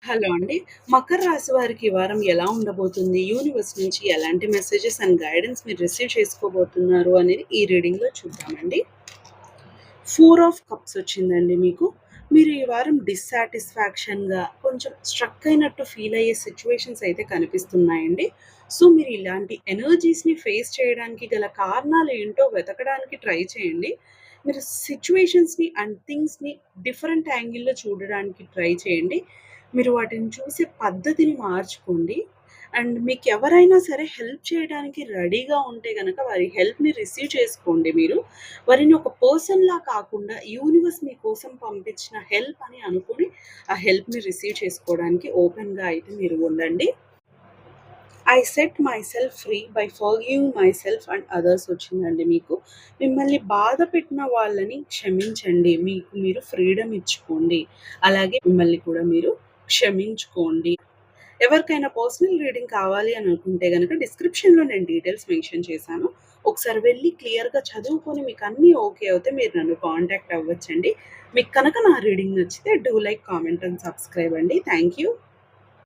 Hello అండి. మకర రాశి వారికి ఈ వారం ఎలా ఉండబోతుంది? యూనివర్స్ నుంచి ఎలాంటి మెసేజెస్ అండ్ గైడెన్స్ మీరు రిసీవ్ చేసుకోబోతున్నారు అనేది ఈ రీడింగ్‌లో చూద్దామండి. 4 ఆఫ్ కప్స్ వచ్చిందండి మీకు. మీరు ఈ వారం డిస్సాటిస్ఫాక్షన్‌గా కొంచెం స్ట్రక్ అయినట్టు ఫీల్ అయ్యే సిట్యుయేషన్స్ అయితే కనిపిస్తున్నాయండి. సో, మీరు ఇలాంటి ఎనర్జీస్‌ని ఫేస్ చేయడానికి గల కారణాలు ఏంటో వెతకడానికి ట్రై చేయండి. మీరు సిట్యుయేషన్స్‌ని అండ్ థింగ్స్‌ని డిఫరెంట్ యాంగిల్‌లో చూడడానికి ట్రై చేయండి. మీరు వాటిని చూసే పద్ధతిని మార్చుకోండి. అండ్ మీకెవరైనా సరే హెల్ప్ చేయడానికి రెడీగా ఉంటే గనక వారి హెల్ప్‌ని రిసీవ్ చేసుకోండి మీరు. వారిని ఒక పర్సన్‌లా కాకుండా యూనివర్స్ మీకోసం పంపించిన హెల్ప్ అని అనుకుని, ఆ హెల్ప్‌ని రిసీవ్ చేసుకోవడానికి ఓపెన్‌గా అయితే మీరు ఉండండి. I set my self free buy forgiving my self and others వచ్చిందండి మీకు. మిమ్మల్ని బాధ పెట్టిన వాళ్ళని క్షమించండి. మీకు మీరు ఫ్రీడమ్ ఇచ్చుకోండి. అలాగే మిమ్మల్ని కూడా మీరు క్షమించుకోండి. ఎవరికైనా పర్సనల్ రీడింగ్ కావాలి అని అనుకుంటే గనక డిస్క్రిప్షన్‌లో నేను డీటెయిల్స్ మెన్షన్ చేశాను. ఒకసారి వెళ్లి క్లియర్‌గా చదువుకొని మీకు అన్నీ ఓకే అవుతే మీరు నన్ను కాంటాక్ట్ అవ్వచ్చండి. మీకు కనుక నా రీడింగ్ నచ్చితే do like, comment and subscribe అండి. Thank you.